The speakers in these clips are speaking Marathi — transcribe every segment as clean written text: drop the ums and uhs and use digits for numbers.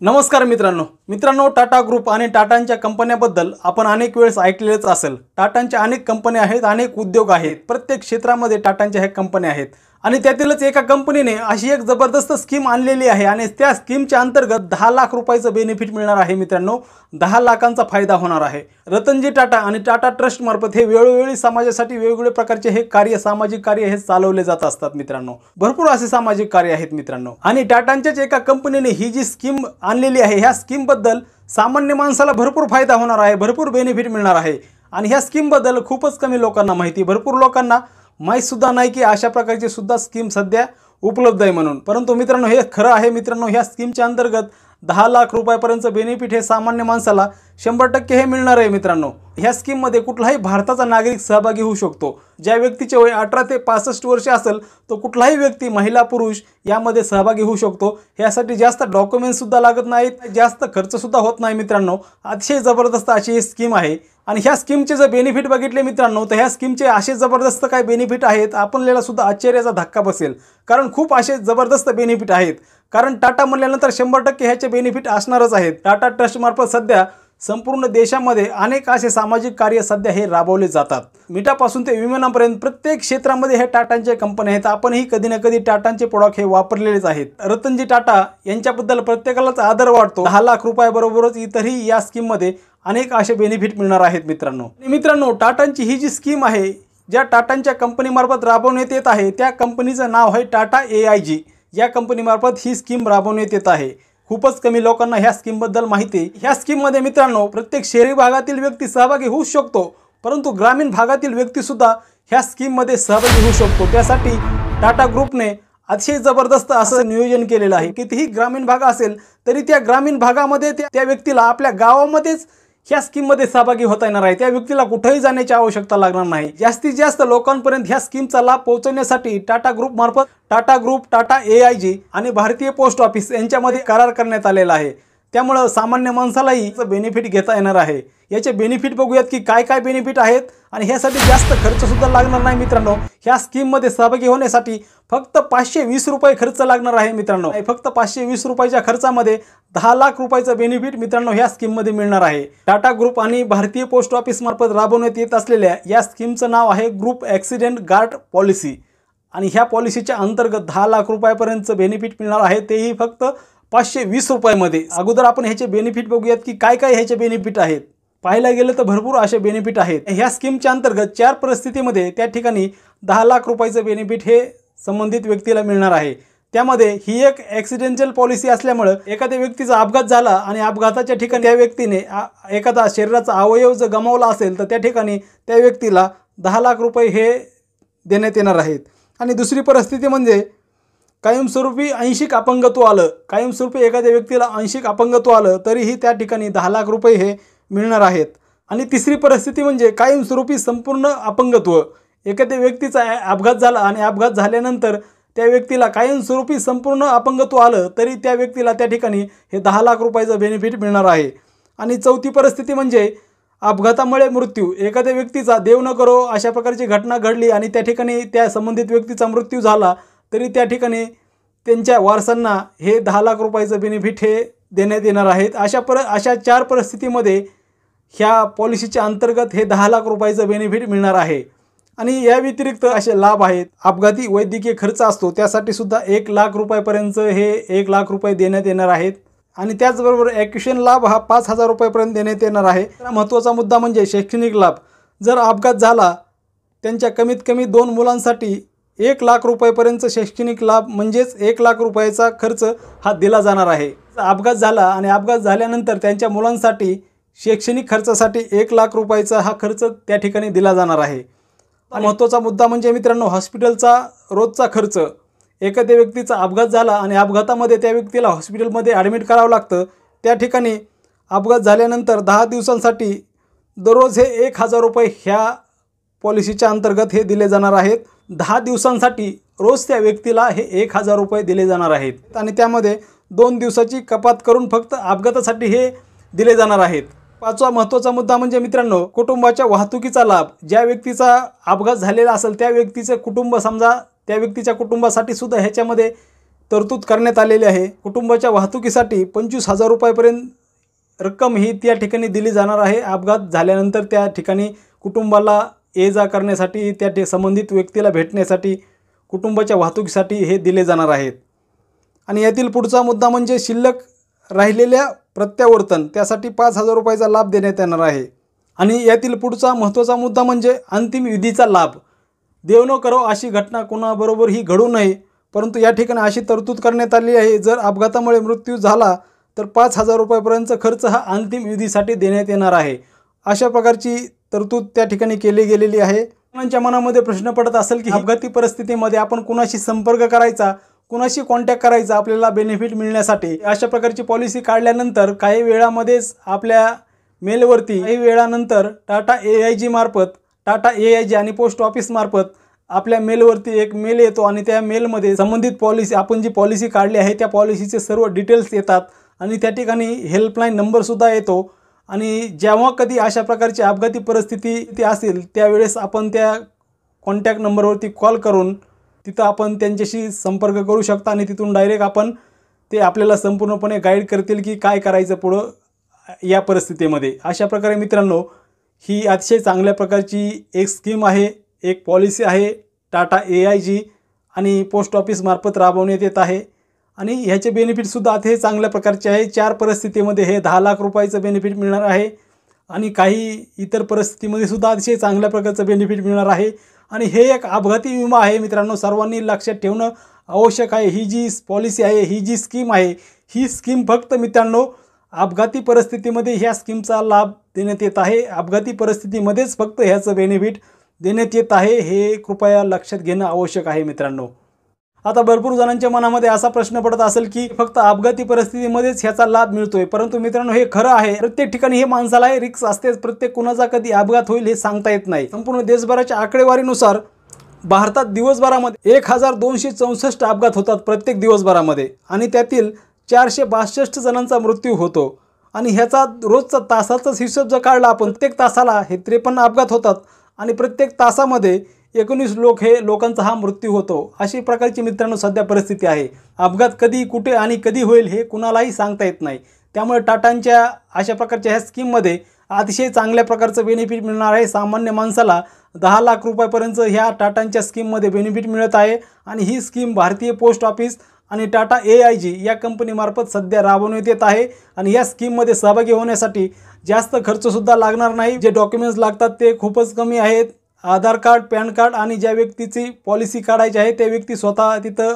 नमस्कार मित्रांनो टाटा ग्रुप आणि टाटांच्या कंपन्याबद्दल आपण अनेक वेळेस ऐकलेच असेल। टाटांच्या अनेक कंपन्या आहेत, अनेक उद्योग आहेत, प्रत्येक क्षेत्रामध्ये टाटांच्या ह्या कंपन्या आहेत आणि त्यातीलच एका कंपनीने अशी एक जबरदस्त स्कीम आणलेली आहे आणि त्या स्कीमच्या अंतर्गत 10 लाख रुपयाचं बेनिफिट मिळणार आहे मित्रांनो। 10 लाखांचा फायदा होणार आहे। रतनजी टाटा आणि टाटा ट्रस्ट मार्फत हे वेळोवेळी समाजासाठी वेगवेगळे प्रकारचे हे कार्य, सामाजिक कार्य हे चालवले जात असतात मित्रांनो। भरपूर असे सामाजिक कार्य आहेत मित्रांनो आणि टाटांच्याच एका कंपनीने ही जी स्कीम आणलेली आहे, ह्या स्कीम बद्दल सामान्य माणसाला भरपूर फायदा होणार आहे, भरपूर बेनिफिट मिळणार आहे आणि ह्या स्कीम बद्दल खूपच कमी लोकांना माहिती, भरपूर लोकांना माहित सुद्धा नाही की अशा प्रकारची सुद्धा स्कीम सध्या उपलब्ध आहे म्हणून। परंतु मित्रांनो हे खरं आहे मित्रांनो, ह्या स्कीमच्या अंतर्गत 10 लाख रुपयापर्यंत बेनिफिट हे सामान्य माणसाला 100% हे मिळणार आहे मित्रांनो। ह्या स्कीम मध्ये कुठलाही भारताचा नागरिक सहभागी होऊ शकतो। ज्या व्यक्तीचे वय 18 ते 65 वर्ष असेल तो कुठलाही व्यक्ती, महिला पुरुष यामध्ये सहभागी होऊ शकतो। यासाठी जास्त डॉक्युमेंट्स सुद्धा लागत नाहीत, जास्त खर्च सुद्धा होत नाही मित्रांनो। अतिशय जबरदस्त अशी ही स्कीम आहे आणि ह्या स्कीमचे जर बेनिफिट बघितले मित्रांनो तर ह्या स्कीमचे असे जबरदस्त काय बेनिफिट आहेत, आपल्याला सुद्धा आश्चर्याचा धक्का बसेल, कारण खूप असे जबरदस्त बेनिफिट आहेत। कारण टाटा म्हणल्यानंतर 100% ह्याचे बेनिफिट असणारच आहेत। टाटा ट्रस्ट मार्फत सध्या संपूर्ण देशामध्ये अनेक असे सामाजिक कार्य सध्या हे राबवले जातात। मिठापासून ते विमानापर्यंत प्रत्येक क्षेत्रामध्ये हे टाटांच्या कंपन्या आहेत। आपणही कधी ना कधी टाटांचे प्रोडक्ट हे वापरलेलेच आहेत। रतनजी टाटा यांच्याबद्दल प्रत्येकालाच आदर वाटतो। 10 लाख रुपयाबरोबरच इतरही या स्कीम मध्ये अनेक असे बेनिफिट मिळणार आहेत मित्रांनो। टाटांची ही जी स्कीम आहे, ज्या टाटांच्या कंपनीमार्फत राबवण्यात येत आहे, त्या कंपनीचं नाव आहे टाटा AIG। या कंपनीमार्फत ही स्कीम राबवण्यात येत आहे। खूपच कमी लोकांना ह्या स्कीम बद्दल माहिती आहे। ह्या स्कीम मध्ये मित्रांनो प्रत्येक शहरी भागातील व्यक्ती सहभागी होऊ शकतो, परंतु ग्रामीण भागातील व्यक्ती सुद्धा ह्या स्कीम मध्ये सहभागी होऊ शकतो। त्यासाठी टाटा ग्रुपने अतिशय जबरदस्त असं नियोजन केलेलं आहे। कितीही ग्रामीण भाग असेल तरी त्या ग्रामीण भागामध्ये त्या व्यक्तीला आपल्या गावामध्येच ह्या स्कीम मध्ये सहभागी होता येणार आहे। त्या व्यक्तीला कुठेही जाण्याची आवश्यकता लागणार नाही। जास्तीत जास्त लोकांपर्यंत ह्या स्कीमचा लाभ पोहोचवण्यासाठी टाटा ग्रुप मार्फत टाटा AIG आणि भारतीय पोस्ट ऑफिस यांच्यामध्ये करार करण्यात आलेला आहे। त्यामुळे सामान्य माणसालाही बेनिफिट घेता येणार आहे। याचे बेनिफिट बघूयात की काय काय बेनिफिट आहेत आणि ह्यासाठी जास्त खर्च सुद्धा लागणार नाही मित्रांनो। ह्या स्कीम मध्ये सहभागी होण्यासाठी फक्त 520 रुपये खर्च लागणार आहे मित्रांनो। फक्त 520 रुपयाच्या खर्चामध्ये 10 लाख रुपयाचं बेनिफिट मित्रांनो ह्या स्कीम मध्ये मिळणार आहे। टाटा ग्रुप आणि भारतीय पोस्ट ऑफिस मार्फत राबवण्यात येत असलेल्या या स्कीमचं नाव आहे ग्रुप ॲक्सिडेंट गार्ड पॉलिसी आणि ह्या पॉलिसीच्या अंतर्गत 10 लाख रुपयापर्यंतचं बेनिफिट मिळणार आहे, तेही फक्त 520 रुपयामध्ये। अगोदर आपण ह्याचे बेनिफिट बघूयात की काय काय ह्याचे बेनिफिट आहेत। पाहायला गेलं तर भरपूर असे बेनिफिट आहेत। ह्या स्कीमच्या अंतर्गत 4 परिस्थितीमध्ये त्या ठिकाणी 10 लाख रुपयाचं बेनिफिट हे संबंधित व्यक्तीला मिळणार आहे। त्यामध्ये ही एक ॲक्सिडेंटल पॉलिसी असल्यामुळे एखाद्या व्यक्तीचा अपघात झाला आणि अपघाताच्या ठिकाणी त्या व्यक्तीने एखादा शरीराचा अवयव जर गमावला असेल तर त्या ठिकाणी त्या व्यक्तीला 10 लाख रुपये हे देण्यात येणार आहेत। आणि दुसरी परिस्थिती म्हणजे कायमस्वरूपी आंशिक अपंगत्व आलं, कायमस्वरूपी एखाद्या व्यक्तीला आंशिक अपंगत्व आलं तरीही त्या ठिकाणी 10 लाख रुपये हे मिळणार आहेत। आणि तिसरी परिस्थिती म्हणजे कायमस्वरूपी संपूर्ण अपंगत्व, एखाद्या व्यक्तीचा अपघात झाला आणि अपघात झाल्यानंतर त्या व्यक्तीला कायमस्वरूपी संपूर्ण अपंगत्व आलं तरी त्या व्यक्तीला त्या ठिकाणी हे 10 लाख रुपयाचं बेनिफिट मिळणार आहे। आणि चौथी परिस्थिती म्हणजे अपघातामुळे मृत्यू, एखाद्या व्यक्तीचा देव न करो अशा प्रकारची घटना घडली आणि त्या ठिकाणी त्या संबंधित व्यक्तीचा मृत्यू झाला तरी त्या ठिकाणी त्यांच्या वारसांना हे 10 लाख रुपयाचं बेनिफिट हे देण्यात येणार आहेत। अशा 4 परिस्थितीमध्ये ह्या पॉलिसीच्या अंतर्गत हे 10 लाख रुपयाचं बेनिफिट मिळणार आहे। आणि या व्यतिरिक्त असे लाभ आहेत। अपघाती वैद्यकीय खर्च असतो त्यासाठी सुद्धा 1 लाख रुपयापर्यंत हे 1 लाख रुपये देण्यात येणार आहेत। आणि त्याचबरोबर ॲक्युशन लाभ हा 5000 रुपयापर्यंत देण्यात येणार आहे। महत्त्वाचा मुद्दा म्हणजे शैक्षणिक लाभ। जर अपघात झाला त्यांच्या कमीत कमी 2 मुलांसाठी 1 लाख रुपयापर्यंत शैक्षणिक लाभ म्हणजेच 1 लाख रुपयाचा खर्च हा दिला जाणार आहे। अपघात झाला आणि अपघात झाल्यानंतर त्यांच्या मुलांसाठी शैक्षणिक खर्चासाठी 1 लाख रुपयाचा हा खर्च त्या ठिकाणी दिला जाणार आहे। महत्त्वाचा मुद्दा म्हणजे मित्रांनो हॉस्पिटलचा रोजचा खर्च। एखाद्या व्यक्तीचा अपघात झाला आणि अपघातामध्ये त्या व्यक्तीला हॉस्पिटलमध्ये ॲडमिट करावं लागतं, त्या ठिकाणी अपघात झाल्यानंतर 10 दिवसांसाठी दररोज हे 1000 रुपये ह्या पॉलिसीच्या अंतर्गत हे दिले जाणार आहेत। 10 दिवसांसाठी रोज त्या व्यक्तीला हे 1000 रुपये दिले जाणार आहेत आणि त्यामध्ये 2 दिवसाची कपात करून फक्त अपघातासाठी हे दिले जाणार आहेत। 5वा महत्त्वाचा मुद्दा म्हणजे मित्रांनो कुटुंबाच्या वाहतुकीचा लाभ। ज्या व्यक्तीचा अपघात झालेला असेल त्या व्यक्तीचे कुटुंब, समजा त्या व्यक्तीच्या कुटुंबासाठी सुद्धा ह्याच्यामध्ये तरतूद करण्यात आलेली आहे। कुटुंबाच्या वाहतुकीसाठी 25,000 रुपयापर्यंत रक्कम ही त्या ठिकाणी दिली जाणार आहे। अपघात झाल्यानंतर त्या ठिकाणी कुटुंबाला ये जा करण्यासाठी, त्या संबंधित व्यक्तीला भेटण्यासाठी, कुटुंबाच्या वाहतुकीसाठी हे दिले जाणार आहेत। आणि यातील पुढचा मुद्दा म्हणजे शिल्लक राहिलेल्या प्रत्यावर्तन, त्यासाठी 5,000 रुपयाचा लाभ देण्यात येणार आहे। आणि यातील पुढचा महत्त्वाचा मुद्दा म्हणजे अंतिम विधीचा लाभ। देव न करो अशी घटना कोणाबरोबरही घडू नये, परंतु या ठिकाणी अशी तरतूद करण्यात आली आहे, जर अपघातामुळे मृत्यू झाला तर 5,000 रुपयापर्यंतचा खर्च हा अंतिम विधीसाठी देण्यात येणार आहे। अशा प्रकारची तरतूद त्या ठिकाणी केली गेलेली आहे। मुलांच्या मनामध्ये प्रश्न पडत असेल की अपघाती परिस्थितीमध्ये आपण कुणाशी संपर्क करायचा, कुणाशी कॉन्टॅक्ट करायचा आपल्याला बेनिफिट मिळण्यासाठी। अशा प्रकारची पॉलिसी काढल्यानंतर काही वेळामध्येच आपल्या मेलवरती, काही वेळानंतर टाटा AIG मार्फत, टाटा AIG आणि पोस्ट ऑफिस मार्फत आपल्या मेलवरती एक मेल येतो आणि त्या मेलमध्ये संबंधित पॉलिसी, आपण जी पॉलिसी काढली आहे त्या पॉलिसीचे सर्व डिटेल्स येतात आणि त्या ठिकाणी हेल्पलाईन नंबरसुद्धा येतो। आणि जेव्हा कधी अशा प्रकारची अपघाती परिस्थिती असेल त्यावेळेस आपण त्या कॉन्टॅक्ट नंबरवरती कॉल करून तिथं आपण त्यांच्याशी संपर्क करू शकता आणि तिथून डायरेक्ट आपण ते आपल्याला संपूर्णपणे गाईड करतील की काय करायचं पुढं या परिस्थितीमध्ये। अशा प्रकारे मित्रांनो ही अतिशय चांगल्या प्रकारची एक स्कीम आहे, एक पॉलिसी आहे, टाटा AIG आणि पोस्ट ऑफिस मार्फत राबवण्यात येत आहे। आणि ह्याचे बेनिफिटसुद्धा अतिशय चांगल्या प्रकारचे आहे। 4 परिस्थितीमध्ये हे 10 लाख रुपयाचं बेनिफिट मिळणार आहे आणि काही इतर परिस्थितीमध्ये सुद्धा अतिशय चांगल्या प्रकारचं बेनिफिट मिळणार आहे। आणि हे एक अपघाती विमा आहे मित्रांनो, सर्वांनी लक्षात ठेवणं आवश्यक आहे। ही जी पॉलिसी आहे, ही जी स्कीम आहे, ही स्कीम फक्त मित्रांनो अपघाती परिस्थितीमध्ये ह्या स्कीमचा लाभ देण्यात येत आहे। अपघाती परिस्थितीमध्येच फक्त ह्याचं बेनिफिट देण्यात येत आहे, हे कृपया लक्षात घेणं आवश्यक आहे मित्रांनो। आता भरपूर जणांच्या मनामध्ये असा प्रश्न पडत असेल की फक्त अपघाती परिस्थितीमध्येच ह्याचा लाभ मिळतोय, परंतु मित्रांनो हे खरं आहे। प्रत्येक ठिकाणी हे माणसाला रिस्क असतेच, प्रत्येक कुणाचा कधी अपघात होईल हे सांगता येत नाही। संपूर्ण देशभराच्या आकडेवारीनुसार भारतात दिवसभरामध्ये 1264 अपघात होतात प्रत्येक दिवसभरामध्ये आणि त्यातील 462 जणांचा मृत्यू होतो। आणि ह्याचा रोजचा तासाचाच हिशोब जर काढला आपण, प्रत्येक तासाला हे 53 अपघात होतात आणि प्रत्येक तासामध्ये 19 लोकांचा हा मृत्यू होतो। अशी प्रकारची मित्रांनो सध्या परिस्थिती आहे। अपघात कधी, कुठे आणि कधी होईल हे कुणालाही सांगता येत नाही। त्यामुळे टाटांच्या अशा प्रकारच्या ह्या स्कीममध्ये अतिशय चांगल्या प्रकारचं बेनिफिट मिळणार आहे। सामान्य माणसाला 10 लाख रुपयापर्यंत ह्या टाटांच्या स्कीममध्ये बेनिफिट मिळत आहे आणि ही स्कीम भारतीय पोस्ट ऑफिस आणि टाटा AIG या कंपनीमार्फत सध्या राबवण्यात येत आहे। आणि या स्कीममध्ये सहभागी होण्यासाठी जास्त खर्चसुद्धा लागणार नाही। जे डॉक्युमेंट्स लागतात ते खूपच कमी आहेत। आधार कार्ड, पॅन कार्ड आणि ज्या व्यक्तीची पॉलिसी काढायची आहे त्या व्यक्ती स्वतः तिथं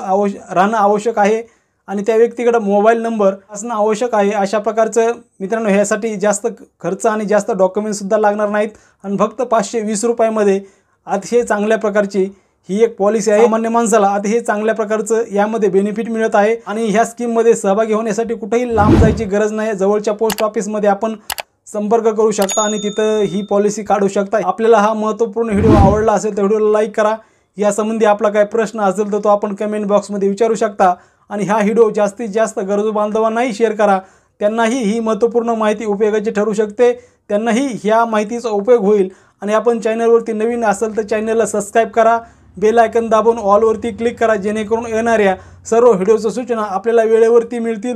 राहणं आवश्यक आहे आणि त्या व्यक्तीकडे मोबाईल नंबर असणं आवश्यक आहे। अशा प्रकारचं मित्रांनो ह्यासाठी जास्त खर्च आणि जास्त डॉक्युमेंट्ससुद्धा लागणार नाहीत आणि फक्त 520 रुपयामध्ये अतिशय चांगल्या प्रकारची ही एक पॉलिसी आहे। सामान्य माणसाला अतिशय चांगल्या प्रकारचं यामध्ये बेनिफिट मिळत आहे आणि ह्या स्कीममध्ये सहभागी होण्यासाठी कुठेही लांब जायची गरज नाही। जवळच्या पोस्ट ऑफिसमध्ये आपण संपर्क करू शकता आणि तिथं ही पॉलिसी काढू शकता। आपल्याला हा महत्त्वपूर्ण व्हिडिओ आवडला असेल तर व्हिडिओला लाईक करा। यासंबंधी आपला काही प्रश्न असेल तर तो आपण कमेंट बॉक्समध्ये विचारू शकता आणि हा व्हिडिओ जास्तीत जास्त गरजू बांधवांनाही शेअर करा, त्यांनाही ही महत्त्वपूर्ण माहिती उपयोगाची ठरू शकते, त्यांनाही ह्या माहितीचा उपयोग होईल। आणि आपण चॅनलवरती नवीन असेल तर चॅनलला सबस्क्राईब करा, बेल आयकन दाबून ऑलवरती क्लिक करा, जेणेकरून येणाऱ्या सर्व व्हिडिओच्या सूचना आपल्याला वेळेवरती मिळतील।